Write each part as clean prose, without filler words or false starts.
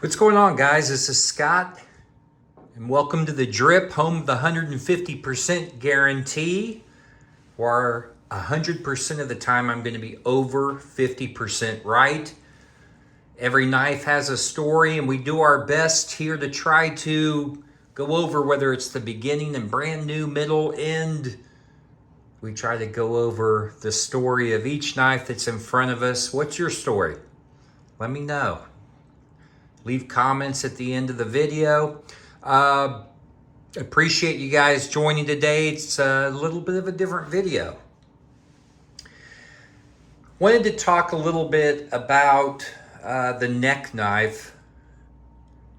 What's going on, guys? This is Scott, and welcome to the Drip, home of the 150% guarantee, where 100% of the time I'm going to be over 50% right. Every knife has a story, and we do our best here to try to go over whether it's the beginning and brand new, middle, end. We try to go over the story of each knife that's in front of us. What's your story? Let me know. Leave comments at the end of the video. Appreciate you guys joining today. It's a little bit of a different video. Wanted to talk a little bit about the neck knife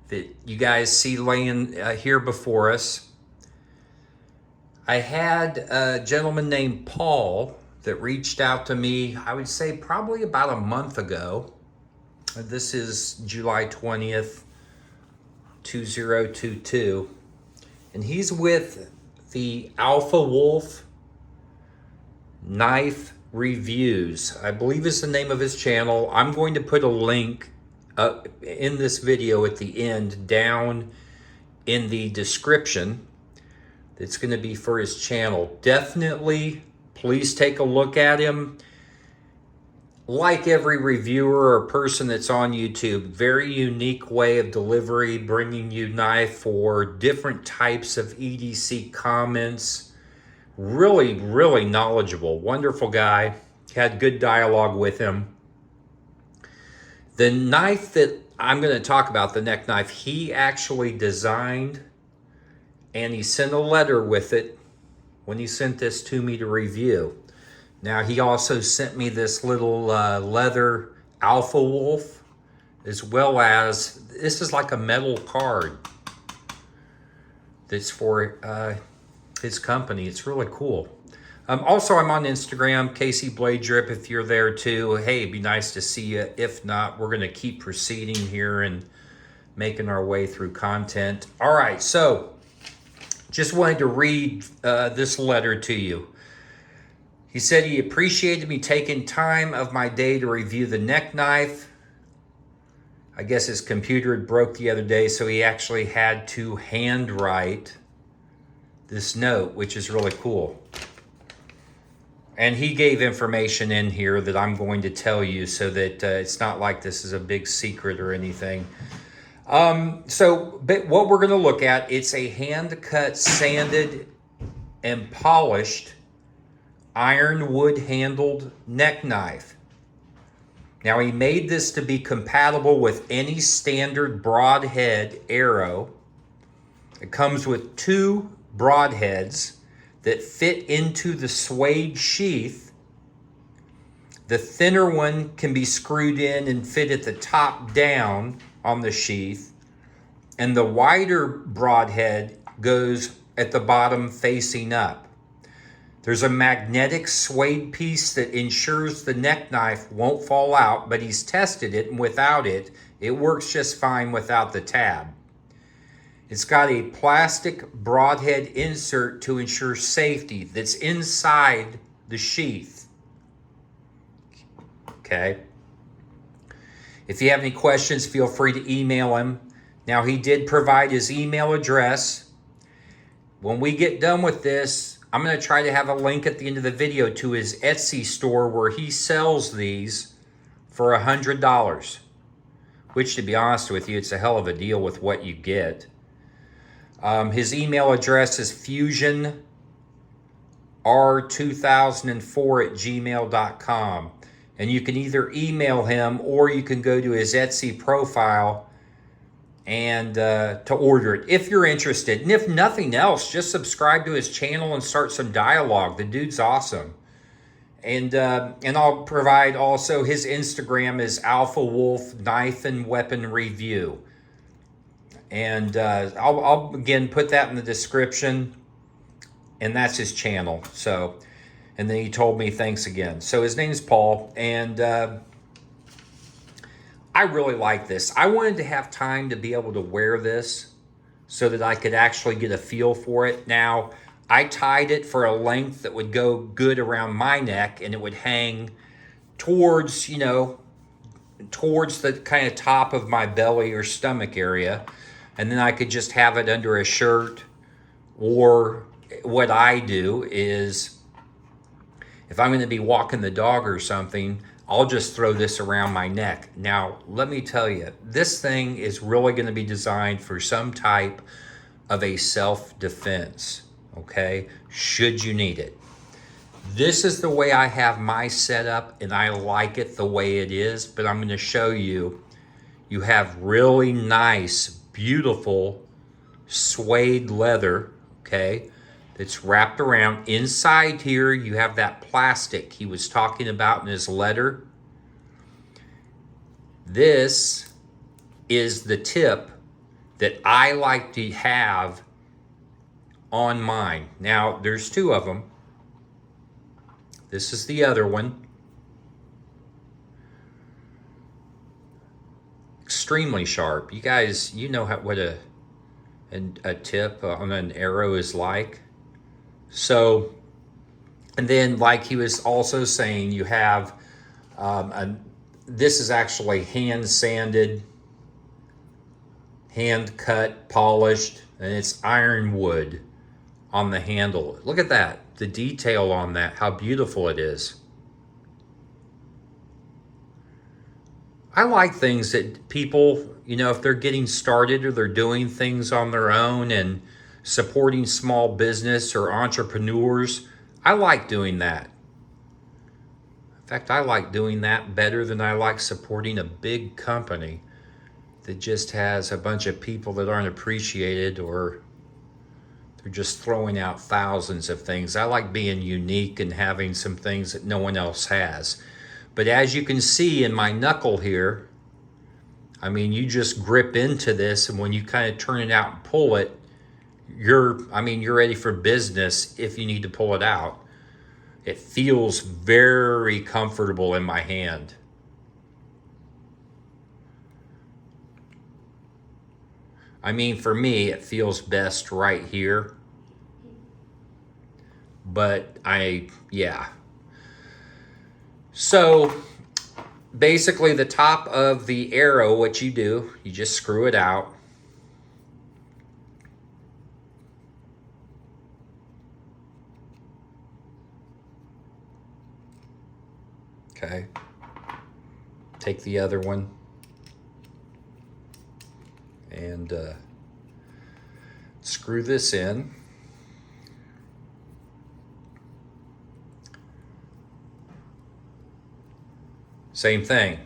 that you guys see laying here before us. I had a gentleman named Paul that reached out to me, I would say probably about a month ago. This is July 20th, 2022. And he's with the Alpha Wolf Knife Reviews, I believe is the name of his channel. I'm going to put a link up in this video at the end down in the description. It's going to be for his channel. Definitely, please take a look at him. Like every reviewer or person that's on YouTube, very unique way of delivery, bringing you knife for different types of EDC comments. Really, really knowledgeable, wonderful guy. Had good dialogue with him. The knife that I'm going to talk about, the neck knife, he actually designed, and he sent a letter with it when he sent this to me to review. Now, he also sent me this little leather Alpha Wolf, as well as, this is like a metal card that's for his company. It's really cool. Also, I'm on Instagram, Casey Blade Drip, if you're there too. Hey, it'd be nice to see you. If not, we're going to keep proceeding here and making our way through content. All right, so just wanted to read this letter to you. He said he appreciated me taking time of my day to review the neck knife. I guess his computer had broke the other day, so he actually had to handwrite this note, which is really cool. And he gave information in here that I'm going to tell you so that it's not like this is a big secret or anything. But what we're going to look at, it's a hand-cut, sanded, and polished iron wood handled neck knife. Now, he made this to be compatible with any standard broadhead arrow. It comes with two broadheads that fit into the suede sheath. The thinner one can be screwed in and fit at the top down on the sheath, and the wider broadhead goes at the bottom facing up. There's a magnetic suede piece that ensures the neck knife won't fall out, but he's tested it, and without it, it works just fine without the tab. It's got a plastic broadhead insert to ensure safety that's inside the sheath. Okay. If you have any questions, feel free to email him. Now, he did provide his email address. When we get done with this, I'm going to try to have a link at the end of the video to his Etsy store where he sells these for $100, which, to be honest with you, it's a hell of a deal with what you get. His email address is fusionr2004@gmail.com. And you can either email him or you can go to his Etsy profile and to order it if you're interested. And if nothing else, just subscribe to his channel and start some dialogue. The dude's awesome. And I'll provide also his Instagram is Alpha Wolf Knife and Weapon Review. And I'll again put that in the description. And that's his channel. So, and then he told me thanks again. So his name's Paul, and I really like this. I wanted to have time to be able to wear this so that I could actually get a feel for it. Now, I tied it for a length that would go good around my neck, and it would hang towards, you know, towards the kind of top of my belly or stomach area. And then I could just have it under a shirt. Or what I do is, if I'm going to be walking the dog or something, I'll just throw this around my neck. Now, let me tell you, this thing is really going to be designed for some type of a self-defense, okay? Should you need it. This is the way I have my setup, and I like it the way it is, but I'm going to show you. You have really nice, beautiful suede leather, okay? That's wrapped around. Inside here, you have that plastic he was talking about in his letter. This is the tip that I like to have on mine. Now, there's two of them. This is the other one. Extremely sharp. You guys, you know what a tip on an arrow is like. So, and then like he was also saying, you have, this is actually hand sanded, hand cut, polished, and it's ironwood on the handle. Look at that, the detail on that, how beautiful it is. I like things that people, you know, if they're getting started or they're doing things on their own and supporting small business or entrepreneurs, I like doing that. In fact, I like doing that better than I like supporting a big company that just has a bunch of people that aren't appreciated, or they're just throwing out thousands of things. I like being unique and having some things that no one else has. But as you can see in my knuckle here, I mean, you just grip into this, and when you kind of turn it out and pull it, you're ready for business if you need to pull it out. It feels very comfortable in my hand. I mean, for me, it feels best right here. But yeah. So basically the top of the arrow, what you do, you just screw it out. Okay. Take the other one and screw this in. Same thing.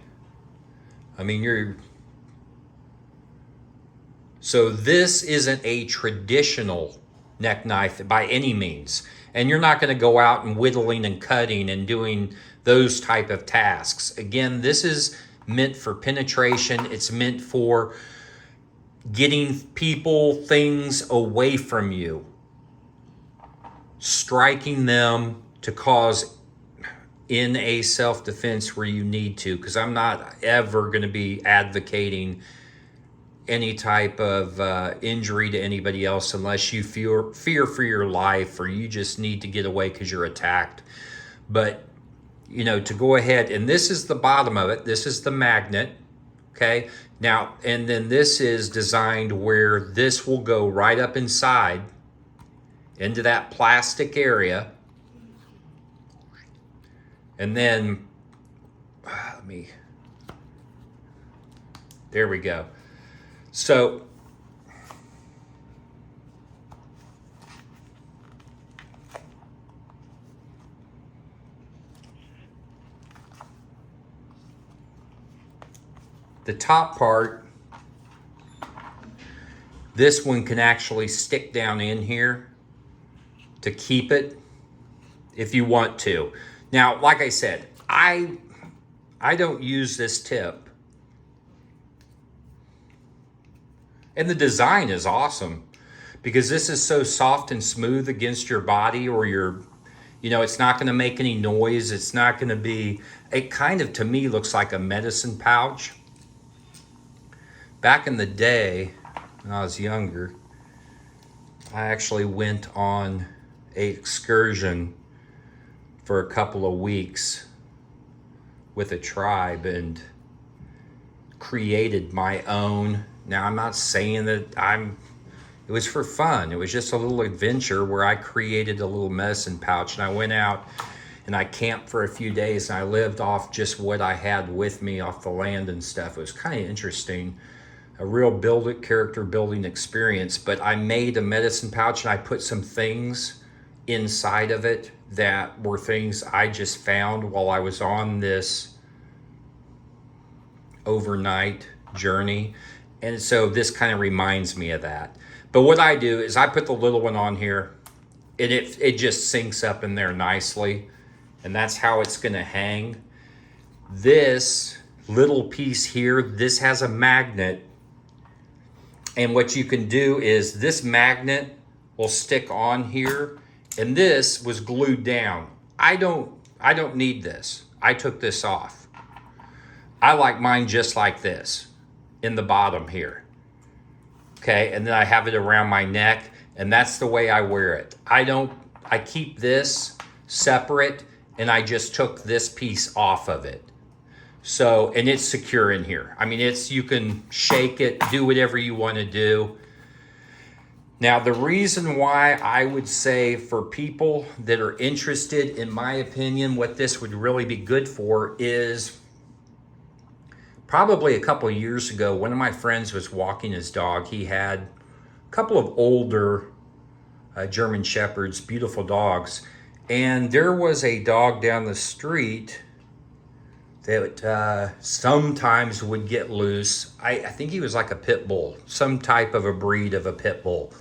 I mean, so this isn't a traditional neck knife by any means. And you're not going to go out and whittling and cutting and doing those type of tasks. Again, this is meant for penetration. It's meant for getting people, things away from you. Striking them to cause in a self-defense where you need to, because I'm not ever going to be advocating any type of injury to anybody else unless you fear for your life, or you just need to get away because you're attacked. But, you know, to go ahead, and this is the bottom of it. This is the magnet, okay? Now, and then this is designed where this will go right up inside into that plastic area. And then, there we go. So, the top part, this one can actually stick down in here to keep it if you want to. Now, like I said, I don't use this tip. And the design is awesome because this is so soft and smooth against your body, or your, you know, it's not going to make any noise. It's not going to be, it kind of, to me, looks like a medicine pouch. Back in the day, when I was younger, I actually went on an excursion for a couple of weeks with a tribe, and created my own. Now, I'm not saying that it was for fun. It was just a little adventure where I created a little medicine pouch, and I went out and I camped for a few days, and I lived off just what I had with me off the land and stuff. It was kind of interesting, a real character building experience. But I made a medicine pouch, and I put some things inside of it that were things I just found while I was on this overnight journey. And so this kind of reminds me of that. But what I do is I put the little one on here, and it just sinks up in there nicely. And that's how it's going to hang. This little piece here, this has a magnet. And what you can do is this magnet will stick on here, and this was glued down. I don't need this. I took this off. I like mine just like this in the bottom here. Okay, and then I have it around my neck, and that's the way I wear it. I keep this separate, and I just took this piece off of it. So, and it's secure in here. I mean, you can shake it, do whatever you want to do. Now, the reason why I would say for people that are interested, in my opinion, what this would really be good for is probably a couple of years ago, one of my friends was walking his dog. He had a couple of older German Shepherds, beautiful dogs. And there was a dog down the street that sometimes would get loose. I think he was like a pit bull, some type of a breed of a pit bull.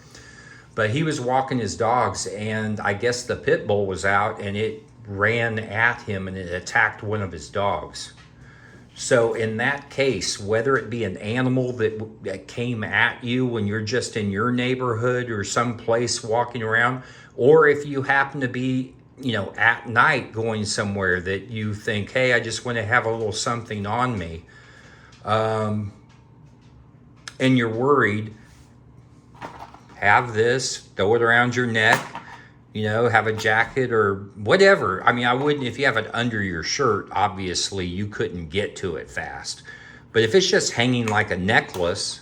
But he was walking his dogs, and I guess the pit bull was out, and it ran at him, and it attacked one of his dogs. So in that case, whether it be an animal that came at you when you're just in your neighborhood or someplace walking around, or if you happen to be, at night going somewhere that you think, hey, I just want to have a little something on me, and you're worried, have this, throw it around your neck, have a jacket or whatever. I mean, I wouldn't, if you have it under your shirt, obviously you couldn't get to it fast. But if it's just hanging like a necklace,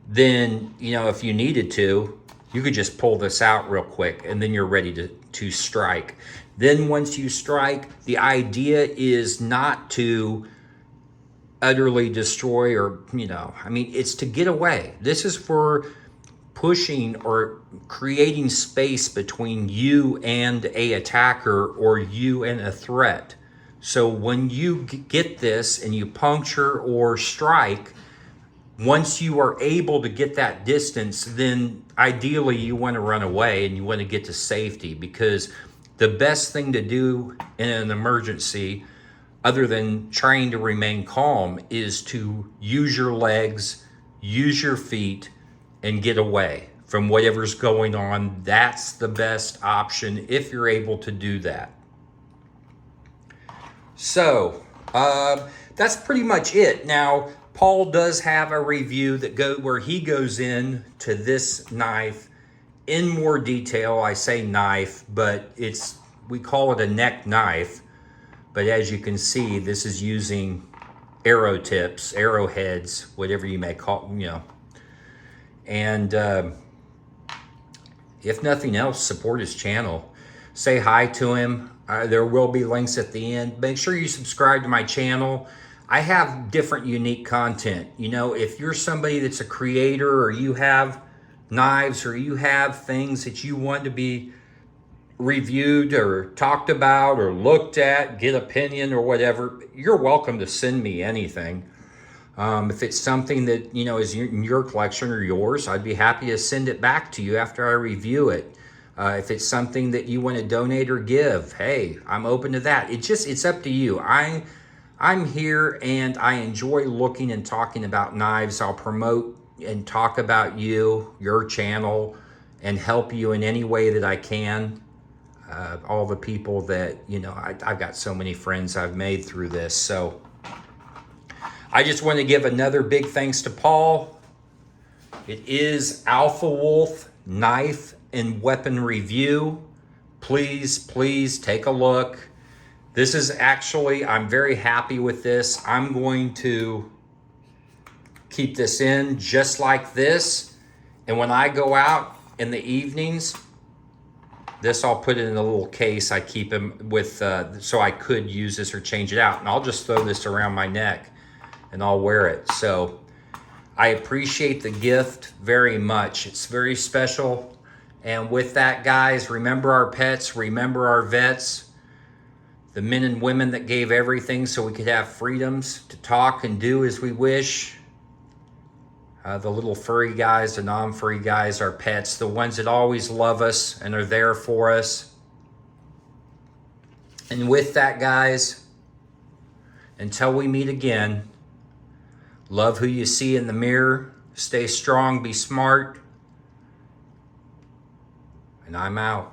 then, if you needed to, you could just pull this out real quick, and then you're ready to strike. Then once you strike, the idea is not to utterly destroy or, it's to get away. This is for pushing or creating space between you and a attacker or you and a threat. So when you get this and you puncture or strike, once you are able to get that distance, then ideally you want to run away and you want to get to safety, because the best thing to do in an emergency, other than trying to remain calm, is to use your legs, use your feet, and get away from whatever's going on. That's the best option if you're able to do that. So that's pretty much it. Now, Paul does have a review where he goes in to this knife in more detail. I say knife, but we call it a neck knife. But as you can see, this is using arrow tips, arrowheads, whatever you may call them, And if nothing else, support his channel. Say hi to him. There will be links at the end. Make sure you subscribe to my channel. I have different unique content. If you're somebody that's a creator, or you have knives, or you have things that you want to be reviewed or talked about or looked at, get opinion or whatever, you're welcome to send me anything. If it's something that, is in your collection or yours, I'd be happy to send it back to you after I review it. If it's something that you want to donate or give, hey, I'm open to that. It's up to you. I'm here and I enjoy looking and talking about knives. I'll promote and talk about your channel, and help you in any way that I can. All the people that, I've got so many friends I've made through this. So I just want to give another big thanks to Paul. It is Alpha Wolf Knife and Weapon Review. Please take a look. This is actually, I'm very happy with this. I'm going to keep this in just like this. And when I go out in the evenings, this I'll put it in a little case. I keep them with, so I could use this or change it out. And I'll just throw this around my neck and I'll wear it. So I appreciate the gift very much. It's very special. And with that, guys, remember our pets, remember our vets, the men and women that gave everything so we could have freedoms to talk and do as we wish. The little furry guys, the non-furry guys, our pets, the ones that always love us and are there for us. And with that, guys, until we meet again, love who you see in the mirror, stay strong, be smart, and I'm out.